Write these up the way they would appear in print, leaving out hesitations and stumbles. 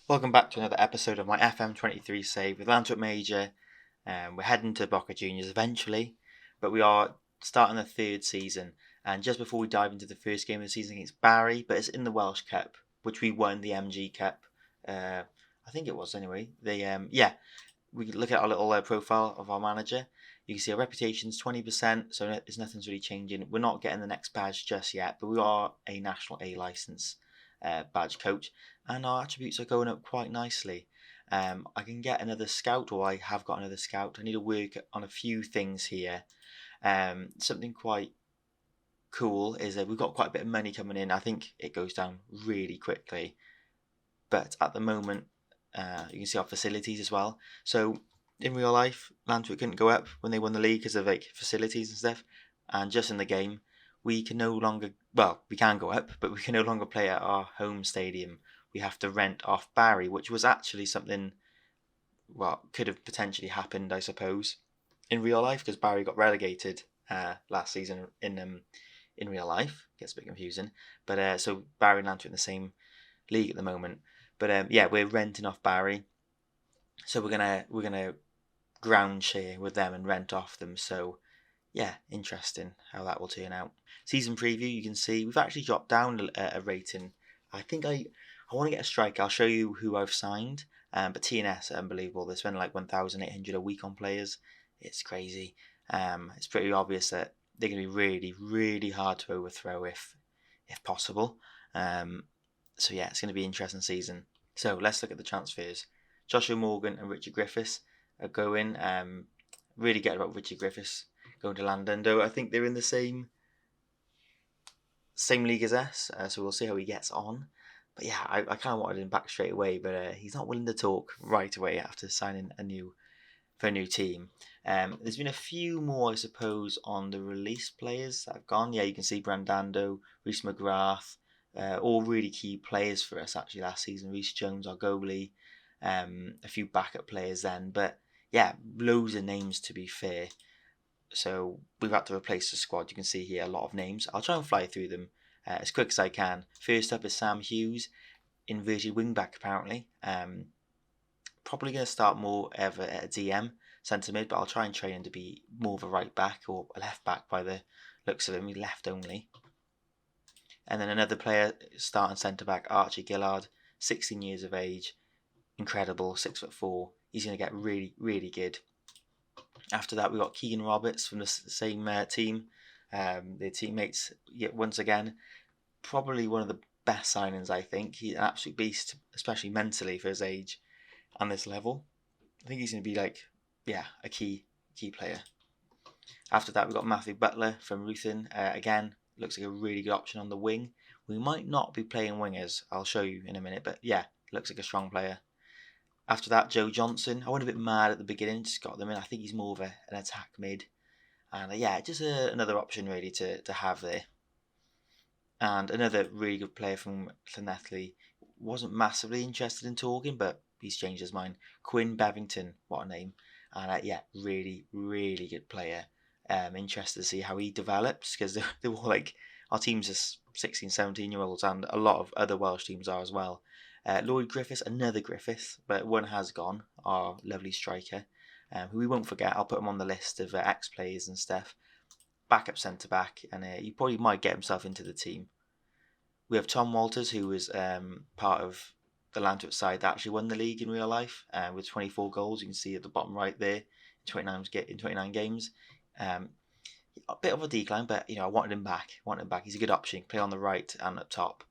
Welcome back to another episode of my FM23 save with Llantwit Major. We're heading to Boca Juniors eventually, but we are starting the third season. And just before we dive into the first game of the season against Barry, but it's in the Welsh Cup, which we won the MG Cup. I think it was anyway. We look at our little profile of our manager. You can see our reputation's 20%, so nothing's really changing. We're not getting the next badge just yet, but we are a National A licence badge coach, and our attributes are going up quite nicely. I can get another scout, or I have got another scout. I need to work on a few things here. Something quite cool is that we've got quite a bit of money coming in. I think it goes down really quickly, but at the moment, you can see our facilities as well. So in real life, Llantwit couldn't go up when they won the league because of like facilities and stuff. And just in the game, we can no longer, well, we can go up, but we can no longer play at our home stadium. We have to rent off Barry, which was actually something, well, could have potentially happened, I suppose, in real life, because Barry got relegated last season in real life. Gets a bit confusing, but so Barry and Llantwit in the same league at the moment. But we're renting off Barry, so we're gonna ground share with them and rent off them. So yeah, interesting how that will turn out. Season preview, you can see we've actually dropped down a rating. I think I want to get a striker. I'll show you who I've signed. But TNS are unbelievable. They're spending like 1,800 a week on players. It's crazy. It's pretty obvious that they're going to be really, really hard to overthrow if possible. So yeah, it's going to be an interesting season. So let's look at the transfers. Joshua Morgan and Richard Griffiths are going. Really get about Richard Griffiths going to Llandudno. I think they're in the same league as us, so we'll see how he gets on. But yeah, I kind of wanted him back straight away, but he's not willing to talk right away after signing a new team. There's been a few more, I suppose, on the release players that have gone. Yeah, you can see Brandando, Reece McGrath, all really key players for us actually last season. Reece Jones, our goalie, a few backup players then. But yeah, loads of names to be fair. So we've had to replace the squad. You can see here a lot of names. I'll try and fly through them as quick as I can. First up is Sam Hughes, inverted wingback apparently. Probably going to start more ever at a DM centre mid, but I'll try and train him to be more of a right back or a left back by the looks of him. He's left only. And then another player starting centre back, Archie Gillard, 16 years of age, incredible, 6'4". He's going to get really, really good. After that, we got Keegan Roberts from the same team. Their teammates, yet once again, probably one of the best signings, I think. He's an absolute beast, especially mentally for his age and this level. I think he's going to be a key player. After that, we've got Matthew Butler from Ruthin. Again, looks like a really good option on the wing. We might not be playing wingers. I'll show you in a minute, but yeah, looks like a strong player. After that, Joe Johnson. I went a bit mad at the beginning, just got them in. I think he's more of an attack mid. And just another option really to have there. And another really good player from Llanelli. Wasn't massively interested in talking, but he's changed his mind. Quinn Bevington, what a name. And really, really good player. Interested to see how he develops, because they're all like, our teams are 16, 17-year-olds, and a lot of other Welsh teams are as well. Lloyd Griffiths, another Griffiths, but one has gone, our lovely striker, who we won't forget. I'll put him on the list of ex-players and stuff. Backup centre-back, and he probably might get himself into the team. We have Tom Walters, who was part of the Llantwit side that actually won the league in real life with 24 goals. You can see at the bottom right there, in 29 games. A bit of a decline, but I wanted him back. He's a good option. Play on the right and up top.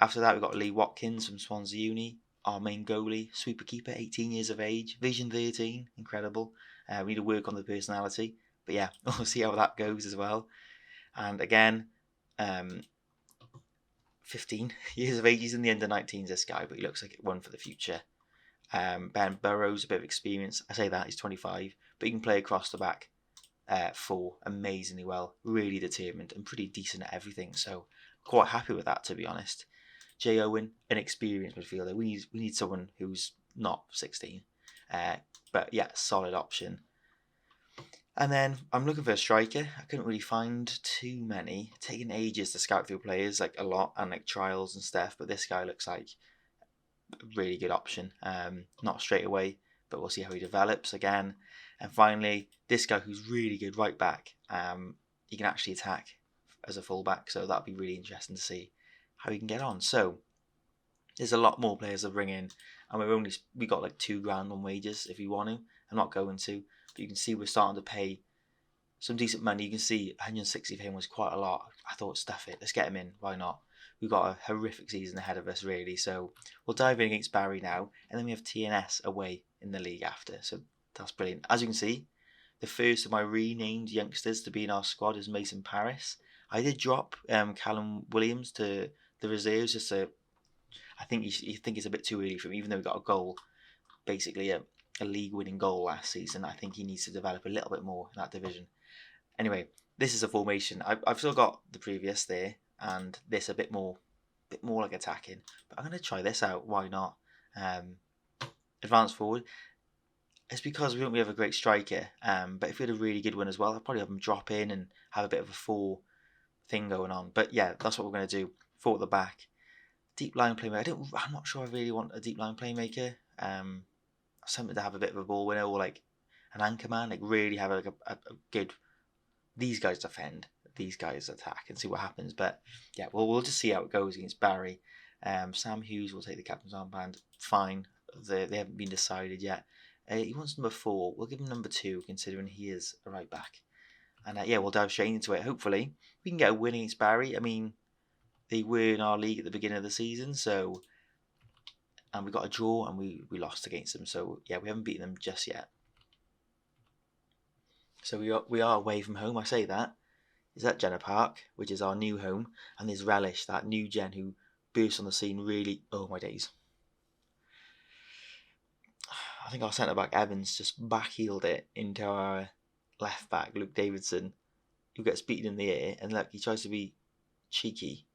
After that, we've got Lee Watkins from Swansea Uni, our main goalie, sweeper keeper, 18 years of age, Vision 13, incredible. We need to work on the personality, but yeah, we'll see how that goes as well. And again, 15 years of age. He's in the under-19s, this guy, but he looks like one for the future. Ben Burrows, a bit of experience. I say that, he's 25, but he can play across the back four amazingly well, really determined and pretty decent at everything, so quite happy with that, to be honest. Jay Owen, an experienced midfielder. We need someone who's not 16, but yeah, solid option. And then I'm looking for a striker. I couldn't really find too many. Taking ages to scout through players, like a lot, and like trials and stuff. But this guy looks like really good option. Not straight away, but we'll see how he develops again. And finally, this guy who's really good right back. He can actually attack as a fullback, so that'll be really interesting to see how he can get on. So there's a lot more players to bring in, and we got like £2,000 on wages if you want to. I'm not going to, but you can see we're starting to pay some decent money. You can see 160 for him was quite a lot. I thought, stuff it, let's get him in. Why not? We've got a horrific season ahead of us, really. So we'll dive in against Barry now, and then we have TNS away in the league after. So that's brilliant. As you can see, the first of my renamed youngsters to be in our squad is Mason Paris. I did drop Callum Williams to the reserves just to. I think you think it's a bit too early for him, even though we got a goal, basically a league-winning goal last season. I think he needs to develop a little bit more in that division. Anyway, this is a formation. I've still got the previous there, and this a bit more like attacking. But I'm going to try this out. Why not? Advance forward. It's because we don't really have a great striker. But if we had a really good one as well, I'd probably have him drop in and have a bit of a 4 thing going on. But yeah, that's what we're going to do. 4 at the back. Deep line playmaker. I'm not sure I really want a deep line playmaker. Something to have a bit of a ball winner, or like an anchor man. Like really have a good. These guys defend, these guys attack, and see what happens. But yeah, we'll just see how it goes against Barry. Sam Hughes will take the captain's armband. Fine, they haven't been decided yet. He wants number 4. We'll give him number 2, considering he is a right back. And yeah, we'll dive straight into it. Hopefully, we can get a win against Barry. I mean, they were in our league at the beginning of the season, and we got a draw and we lost against them. So yeah, we haven't beaten them just yet. So we are away from home. I say that is at Jenner Park, which is our new home, and there's Relish, that new gen who burst on the scene. Really, oh my days! I think our centre back Evans just backheeled it into our left back Luke Davidson, who gets beaten in the air, and look, he tries to be cheeky.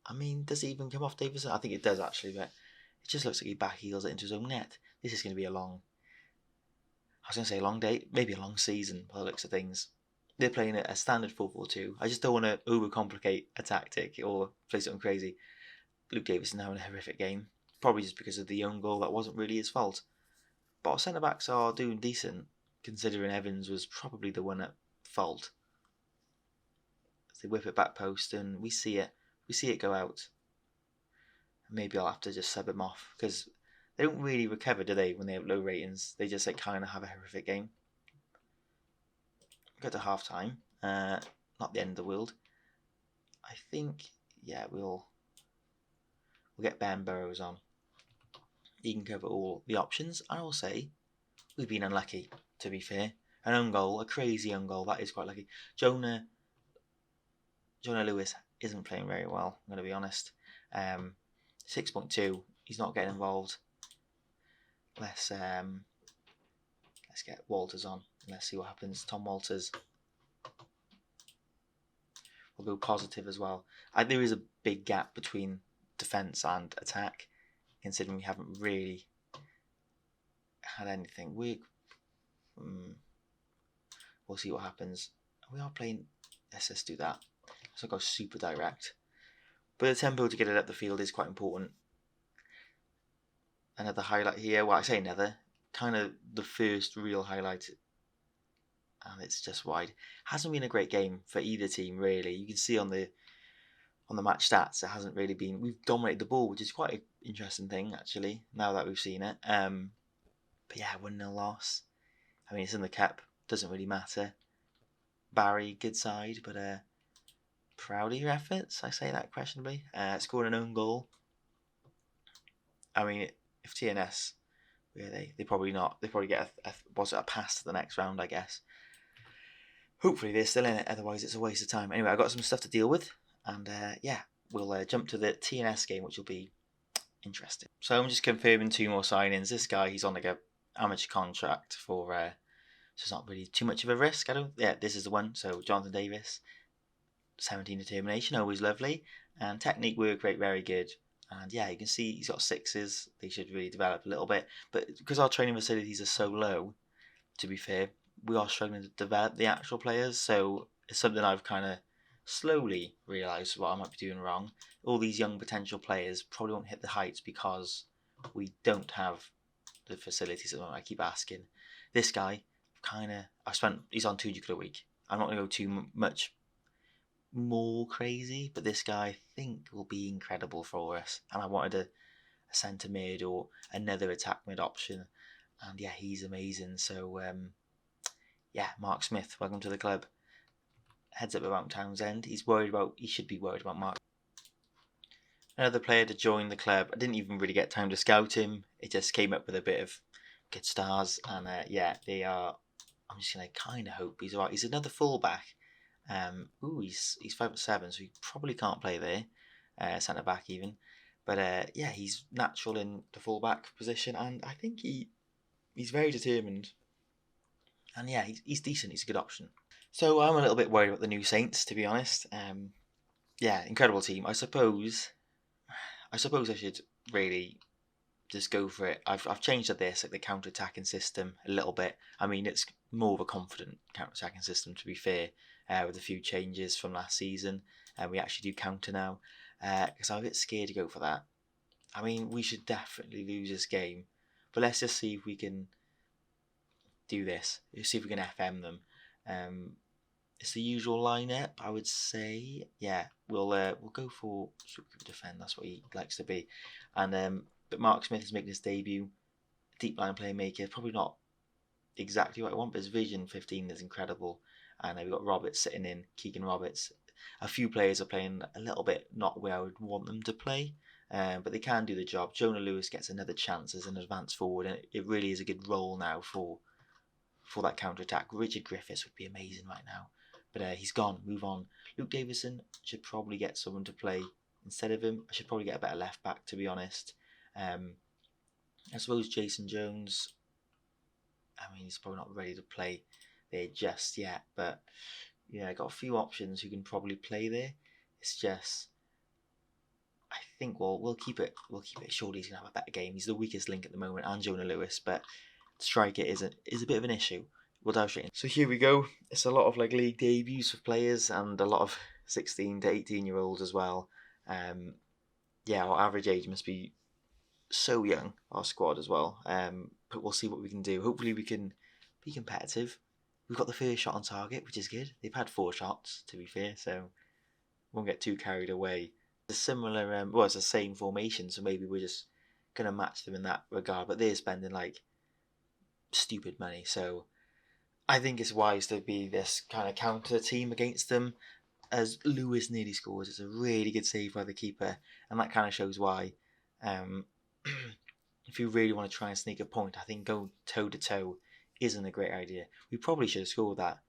I mean, does it even come off Davidson? I think it does actually, but it just looks like he backheels it into his own net. This is going to be a long day, maybe a long season by the looks of things. They're playing a standard 4-4-2. I just don't want to overcomplicate a tactic or play something crazy. Luke Davidson having a horrific game, probably just because of the own goal that wasn't really his fault. But our centre backs are doing decent, considering Evans was probably the one at fault. They whip it back post, and we see it go out. Maybe I'll have to just sub him off, because they don't really recover, do they, when they have low ratings? They just kind of have a horrific game. Go to half time. Not the end of the world. I think, yeah, we'll get Ben Burrows on. He can cover all the options. I will say we've been unlucky, to be fair. An own goal, a crazy own goal, that is quite lucky. Jonah Lewis isn't playing very well, I'm going to be honest. 6.2, he's not getting involved. Let's get Walters on. Let's see what happens. Tom Walters. We'll go positive as well. There is a big gap between defence and attack, considering we haven't really had anything. We'll see what happens. We are playing. Let's just do that. So go super direct. But the tempo to get it up the field is quite important. Another highlight here. Well, I say another. Kind of the first real highlight. And it's just wide. Hasn't been a great game for either team, really. You can see on the match stats, it hasn't really been. We've dominated the ball, which is quite an interesting thing, actually, now that we've seen it. But yeah, 1-0 loss. I mean, it's in the cup. Doesn't really matter. Barry, good side, but proud of your efforts. I say that questionably. Scoring an own goal. I mean, if TNS, they probably not. They probably get a pass to the next round, I guess. Hopefully they're still in it. Otherwise, it's a waste of time. Anyway, I've got some stuff to deal with, and yeah, we'll jump to the TNS game, which will be interesting. So I'm just confirming 2 more signings. This guy, he's on like a amateur contract for. So it's not really too much of a risk. This is the one. So Jonathan Davis, 17 determination, always lovely, and technique work rate very good. And yeah, you can see he's got 6s. They should really develop a little bit, but because our training facilities are so low, to be fair, we are struggling to develop the actual players. So it's something I've kind of slowly realise what I might be doing wrong. All these young potential players probably won't hit the heights because we don't have the facilities at the moment. I keep asking. This guy, he's on 2 quid a week. I'm not going to go too much more crazy, but this guy I think will be incredible for us. And I wanted a centre mid or another attack mid option. And yeah, he's amazing. So Mark Smith, welcome to the club. Heads up about Townsend. He should be worried about Mark. Another player to join the club. I didn't even really get time to scout him. It just came up with a bit of good stars. And they are. I'm just going to kind of hope he's alright. He's another fullback. He's 5'7", so he probably can't play there. Centre back even. But he's natural in the fullback position. And I think he's very determined. And yeah, he's decent. He's a good option. So I'm a little bit worried about the new Saints, to be honest. Incredible team. I suppose I should really just go for it. I've changed this, like the counter-attacking system, a little bit. I mean, it's more of a confident counter-attacking system, to be fair, with a few changes from last season. And we actually do counter now, because I'm a bit scared to go for that. I mean, we should definitely lose this game, but let's just see if we can do this. See if we can FM them. It's the usual lineup, I would say. Yeah, we'll go for superkeeper defend. That's what he likes to be. And but Mark Smith is making his debut. Deep line playmaker, probably not exactly what I want, but his vision 15 is incredible. And we've got Roberts sitting in, Keegan Roberts. A few players are playing a little bit not where I would want them to play, but they can do the job. Jonah Lewis gets another chance as an advance forward, and it really is a good role now for that counter attack. Richard Griffiths would be amazing right now. But he's gone. Move on. Luke Davison should probably get someone to play instead of him. I should probably get a better left back, to be honest. I suppose Jason Jones, I mean, he's probably not ready to play there just yet. But yeah, I got a few options who can probably play there. It's just, I think we'll keep it. We'll keep it. Surely he's gonna have a better game. He's the weakest link at the moment, and Jonah Lewis. But striker is a bit of an issue. We'll dive straight in. So here we go. It's a lot of league debuts for players and a lot of 16 to 18-year-olds as well. Our average age must be so young, our squad as well. But we'll see what we can do. Hopefully we can be competitive. We've got the first shot on target, which is good. They've had 4 shots, to be fair, so won't get too carried away. It's a similar, it's the same formation, so maybe we're just going to match them in that regard. But they're spending stupid money, so I think it's wise to be this kind of counter team against them. As Lewis nearly scores, it's a really good save by the keeper, and that kind of shows why. If you really want to try and sneak a point, I think going toe to toe isn't a great idea. We probably should have scored that,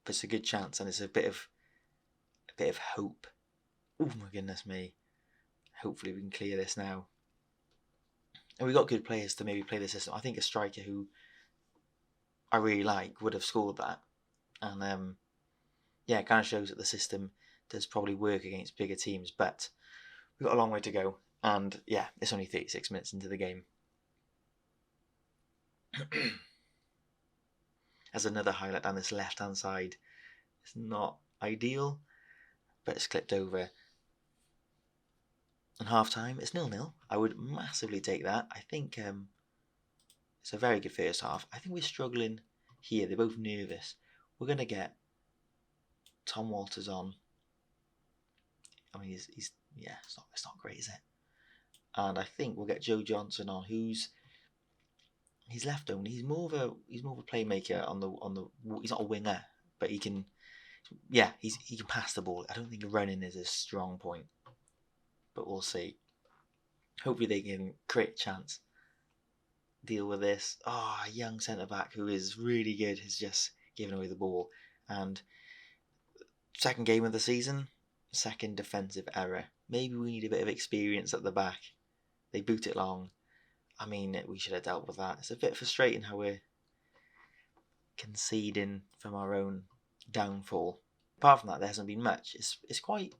but it's a good chance, and it's a bit of hope. Oh my goodness me! Hopefully we can clear this now. And we got good players to maybe play the system. I think a striker who I really like would have scored that, and it kind of shows that the system does probably work against bigger teams, but we've got a long way to go, and it's only 36 minutes into the game. As another highlight down this left hand side, it's not ideal, but it's clipped over. And half time, it's 0-0. I would massively take that. I think it's a very good first half. I think we're struggling here. They're both nervous. We're going to get Tom Walters on. I mean, it's not great, is it? And I think we'll get Joe Johnson on, he's left only. He's more of a playmaker on the. He's not a winger, but he can. Yeah, he can pass the ball. I don't think running is a strong point, but we'll see. Hopefully they can create a chance. Deal with this. A young centre back who is really good has just given away the ball. And second game of the season, second defensive error. Maybe we need a bit of experience at the back. They boot it long. I mean, we should have dealt with that. It's a bit frustrating how we're conceding from our own downfall. Apart from that, there hasn't been much. It's quite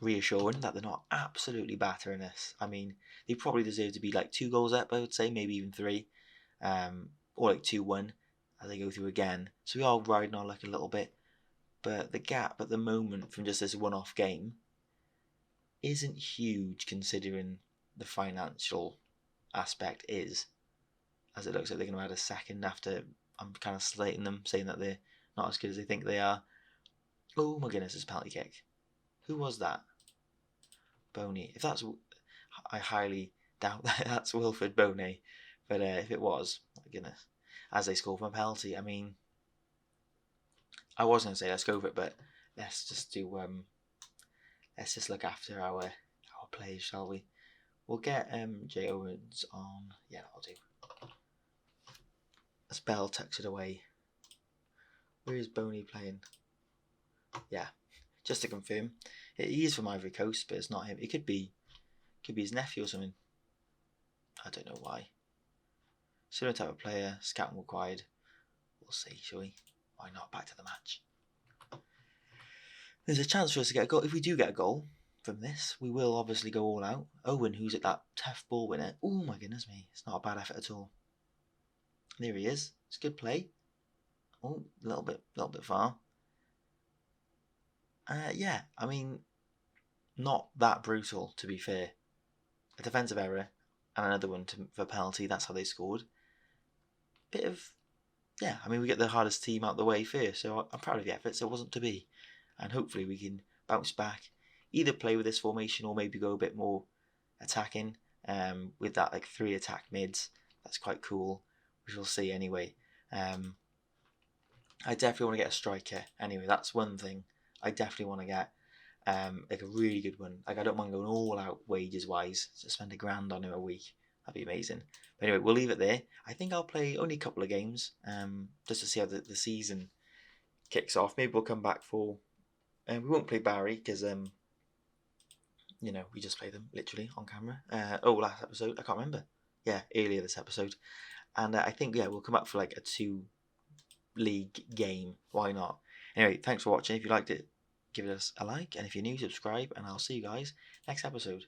reassuring that they're not absolutely battering us. I mean, they probably deserve to be 2 goals up, I would say, maybe even 3, or 2-1. as I go through again. So we are riding our luck a little bit, but the gap at the moment from just this one-off game isn't huge considering the financial aspect is, as it looks like they're going to add a second after I'm kind of slating them, saying that they're not as good as they think they are. Oh my goodness, it's a penalty kick. Who was that? Boney. If that's, I highly doubt that that's Wilfred Boney, but if it was, my goodness, as they score from a penalty. I mean, I was going to say let's go for it, but let's just look after our players, shall we? We'll get Jay Owens on. Yeah, I'll do. As Bell tucks it away. Where is Boney playing? Yeah, just to confirm, he is from Ivory Coast, but it's not him. It could be his nephew or something. I don't know why. Similar type of player, scouting required. We'll see, shall we? Why not? Back to the match. There's a chance for us to get a goal. If we do get a goal from this, we will obviously go all out. Owen, who's at that tough ball winner. Oh my goodness me, it's not a bad effort at all. There he is. It's good play. Oh, a little bit far. Yeah, I mean, not that brutal, to be fair. A defensive error and another one for penalty. That's how they scored. Bit of, yeah, I mean, we get the hardest team out the way first, so I'm proud of the efforts. It wasn't to be. And hopefully we can bounce back, either play with this formation or maybe go a bit more attacking with that like 3 attack mids. That's quite cool, which we'll see anyway. I definitely want to get a striker. Anyway, that's one thing I definitely want to get. Like a really good one. Like I don't mind going all out wages wise. So spend £1,000 on him a week. That'd be amazing. But anyway, we'll leave it there. I think I'll play only a couple of games, just to see how the season kicks off. Maybe we'll come back for. We won't play Barry because we just play them literally on camera. Last episode, I can't remember. Yeah, earlier this episode, and I think we'll come back for like a 2-league game. Why not? Anyway, thanks for watching. If you liked it, give us a like, and if you're new, subscribe, and I'll see you guys next episode.